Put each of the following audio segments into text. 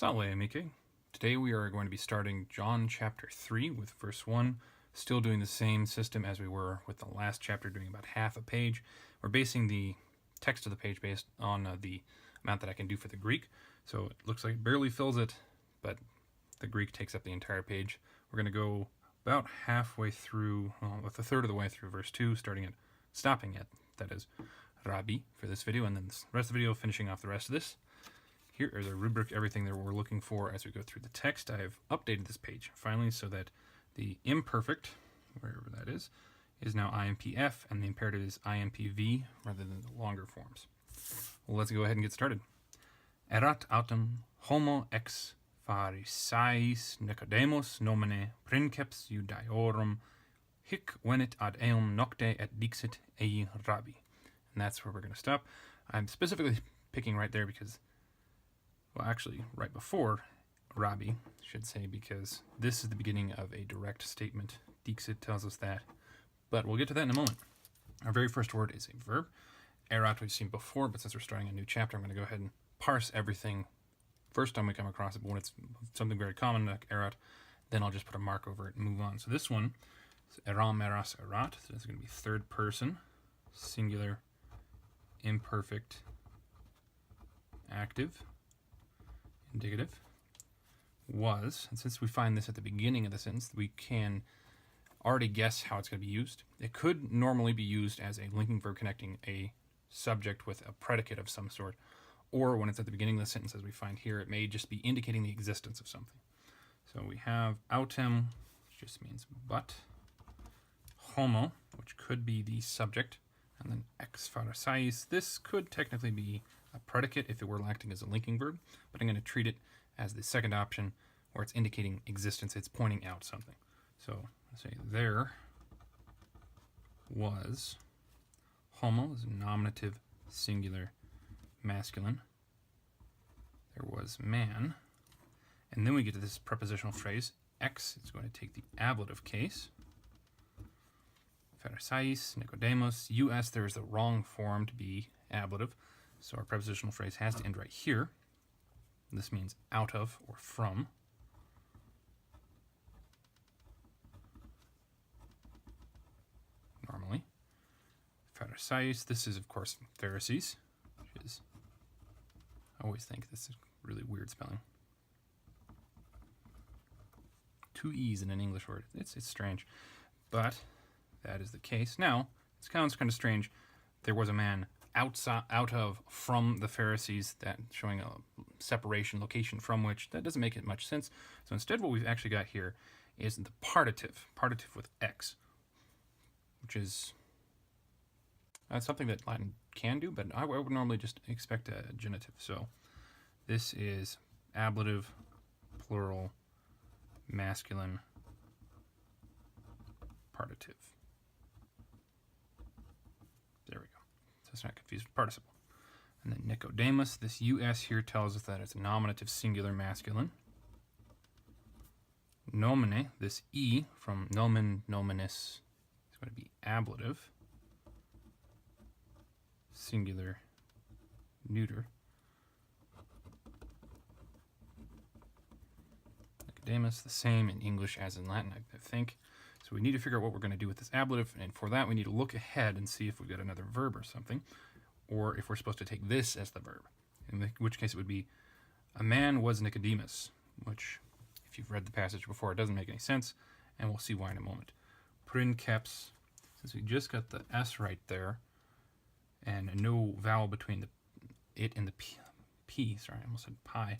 Salve, amice. Today we are going to be starting John chapter 3 with verse 1, still doing the same system as we were with the last chapter, doing about half a page. We're basing the text of the page based on the amount that I can do for the Greek, so it looks like it barely fills it, but the Greek takes up the entire page. We're going to go about halfway through, with a third of the way through verse 2, stopping at, that is, Rabbi for this video, and then the rest of the video finishing off the rest of this. Here is a rubric, everything that we're looking for as we go through the text. I have updated this page finally so that the imperfect, wherever that is now IMPF, and the imperative is IMPV rather than the longer forms. Well, let's go ahead and get started. Erat autem homo ex Pharisais Nicodemus nomine princeps Judaeorum hic venit ad eum nocte et dixit ei Rabbi. And that's where we're going to stop. I'm specifically picking right there because, well, actually, right before Rabbi, I should say, because this is the beginning of a direct statement. Dixit tells us that, but we'll get to that in a moment. Our very first word is a verb. Erat we've seen before, but since we're starting a new chapter, I'm going to go ahead and parse everything first time we come across it, but when it's something very common like erat, then I'll just put a mark over it and move on. So this one is eram, eras, erat. So it's going to be third person, singular, imperfect, active, indicative, was, and since we find this at the beginning of the sentence, we can already guess how it's going to be used. It could normally be used as a linking verb connecting a subject with a predicate of some sort, or when it's at the beginning of the sentence, as we find here, it may just be indicating the existence of something. So we have autem, which just means but, homo, which could be the subject, and then ex Pharisais. This could technically be a predicate if it were acting as a linking verb, but I'm going to treat it as the second option where it's indicating existence. It's pointing out something. So let's say there was, homo is nominative, singular, masculine. There was man. And then we get to this prepositional phrase. Ex is going to take the ablative case. Pharisais, Nicodemus. US, there is the wrong form to be ablative. So our prepositional phrase has to end right here. This means out of or from. Normally. Pharisais, this is of course Pharisees, which is, I always think this is really weird spelling. Two E's in an English word. It's strange. But that is the case. Now, it sounds kind of strange. There was a man out of, from the Pharisees, that showing a separation, location from which, that doesn't make it much sense. So instead what we've actually got here is the partitive with ex, which is something that Latin can do, but I would normally just expect a genitive. So this is ablative, plural, masculine, partitive. There we go. So it's not confused with participle. And then Nicodemus, this US here tells us that it's nominative, singular, masculine. Nomine, this E from nomen, nominis, is going to be ablative, singular, neuter. Nicodemus, the same in English as in Latin, I think. So we need to figure out what we're going to do with this ablative, and for that we need to look ahead and see if we've got another verb or something, or if we're supposed to take this as the verb, in which case it would be, a man was Nicodemus, which, if you've read the passage before, it doesn't make any sense, and we'll see why in a moment. Princeps, since we just got the S right there, and no vowel between the it and the P, sorry, I almost said pi,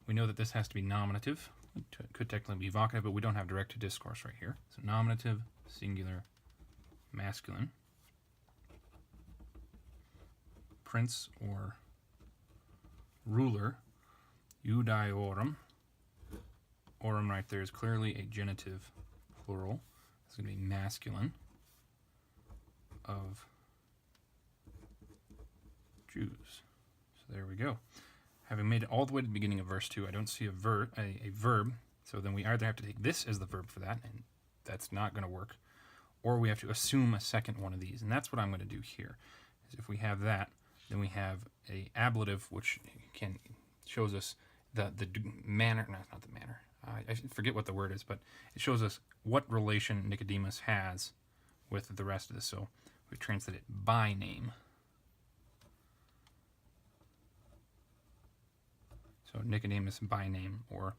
we know that this has to be nominative. It could technically be vocative, but we don't have direct to discourse right here. So nominative, singular, masculine. Prince or ruler, Judaeorum. Orum right there is clearly a genitive plural. It's going to be masculine, of Jews. So there we go. Having made it all the way to the beginning of verse 2, I don't see a verb, so then we either have to take this as the verb for that, and that's not going to work, or we have to assume a second one of these, and that's what I'm going to do here. Is if we have that, then we have a ablative, which shows us the manner, no, not the manner. I forget what the word is, but it shows us what relation Nicodemus has with the rest of this. So we translate it by name. So Nicodemus by name, or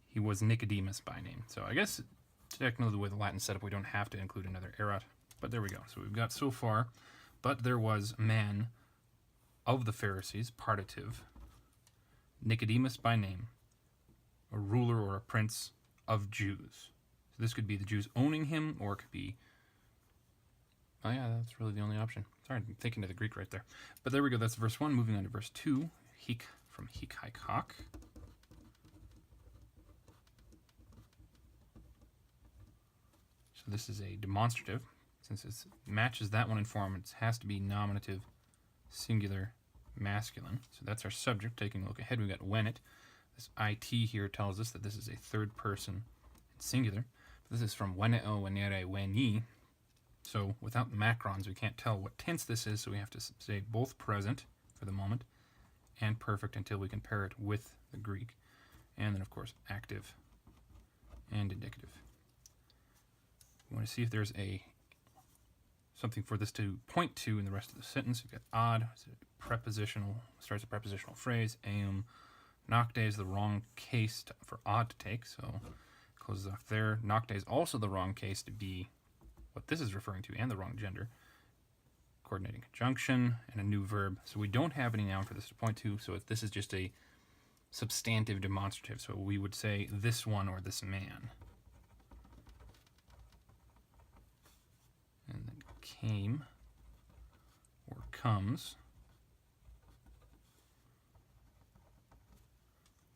he was Nicodemus by name. So I guess technically the way the Latin's set up, we don't have to include another erat, but there we go. So we've got so far, but there was a man of the Pharisees, partitive, Nicodemus by name, a ruler or a prince of Jews. So this could be the Jews owning him, or it could be, oh yeah, that's really the only option. Sorry, I'm thinking of the Greek right there. But there we go, that's verse 1. Moving on to verse 2, hik from hik, hike, hawk. So this is a demonstrative. Since it matches that one in form, it has to be nominative, singular, masculine. So that's our subject. Taking a look ahead, we've got when it. This it here tells us that this is a third person singular. This is from weneo, wenere, weni. So without the macrons, we can't tell what tense this is, so we have to say both present for the moment and perfect until we compare it with the Greek. And then, of course, active and indicative. We want to see if there's something for this to point to in the rest of the sentence. We've got odd, it's a prepositional, starts a prepositional phrase. Eum nocte is the wrong case for odd to take, so closes off there. Nocte is also the wrong case to be what this is referring to, and the wrong gender. Coordinating conjunction and a new verb. So we don't have any noun for this to point to, so if this is just a substantive demonstrative, so we would say this one or this man. And then came or comes.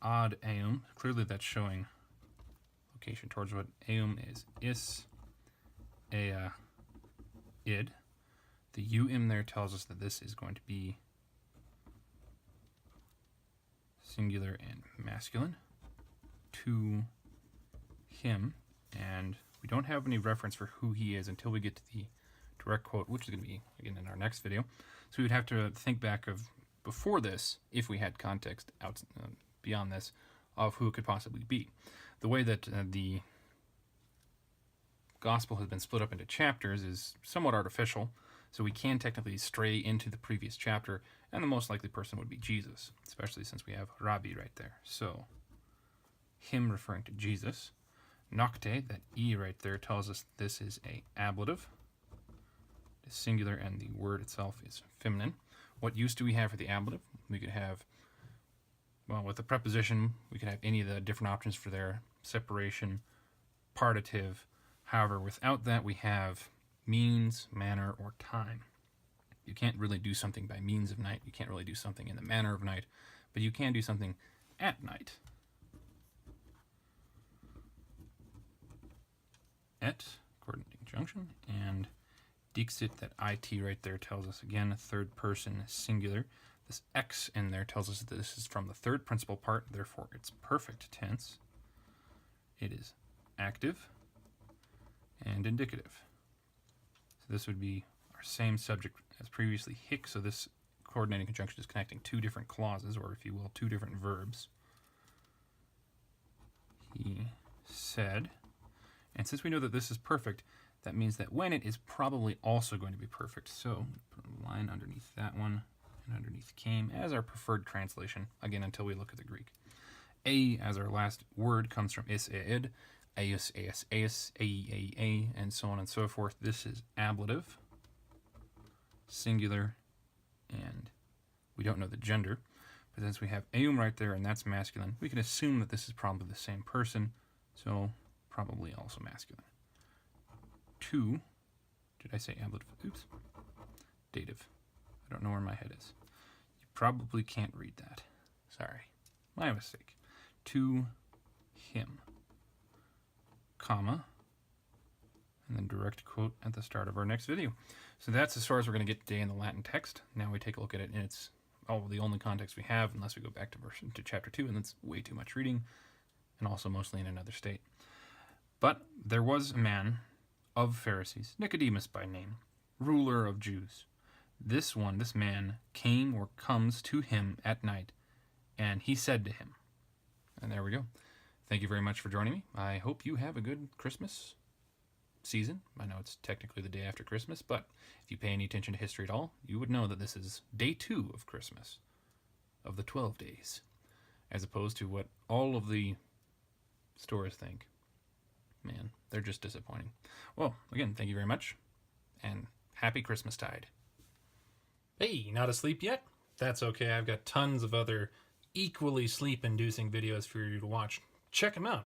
Odd eum, clearly that's showing location towards what eum is ea, id. The um there tells us that this is going to be singular and masculine. To him, and we don't have any reference for who he is until we get to the direct quote, which is going to be, again, in our next video. So we would have to think back of before this, if we had context out beyond this, of who it could possibly be. The way that the gospel has been split up into chapters is somewhat artificial, so we can technically stray into the previous chapter, and the most likely person would be Jesus, especially since we have Rabbi right there. So, him referring to Jesus. Nocte, that E right there, tells us this is a ablative. It's singular, and the word itself is feminine. What use do we have for the ablative? We could have, well, with the preposition, we could have any of the different options for their separation, partitive. However, without that, we have means, manner, or time. You can't really do something by means of night. You can't really do something in the manner of night, but you can do something at night. Et, coordinating conjunction, and dixit, that it right there tells us, again, third person singular. This x in there tells us that this is from the third principal part, therefore it's perfect tense. It is active and indicative. So this would be our same subject as previously, hic, so this coordinating conjunction is connecting two different clauses, or if you will, two different verbs. He said, and since we know that this is perfect, that means that when it is probably also going to be perfect. So put a line underneath that one, and underneath came as our preferred translation, again, until we look at the Greek. A, as our last word, comes from is, eid, eus, eus, eus, a, and so on and so forth. This is ablative, singular, and we don't know the gender. But since we have eum right there, and that's masculine, we can assume that this is probably the same person, so probably also masculine. To, did I say ablative? Oops. Dative. I don't know where my head is. You probably can't read that. Sorry. My mistake. To him. Comma. And then direct quote at the start of our next video. So that's as far as we're going to get today in the Latin text. Now we take a look at it in its the only context we have, unless we go back to chapter 2, and that's way too much reading, and also mostly in another state. But there was a man of Pharisees, Nicodemus by name, ruler of Jews. This man, came or comes to him at night, and he said to him. And there we go. Thank you very much for joining me. I hope you have a good Christmas season. I know it's technically the day after Christmas, but if you pay any attention to history at all, you would know that this is day 2 of Christmas, of the 12 days, as opposed to what all of the stores think. Man, they're just disappointing. Well, again, thank you very much, and happy Christmastide. Hey, not asleep yet? That's okay. I've got tons of other equally sleep-inducing videos for you to watch. Check them out.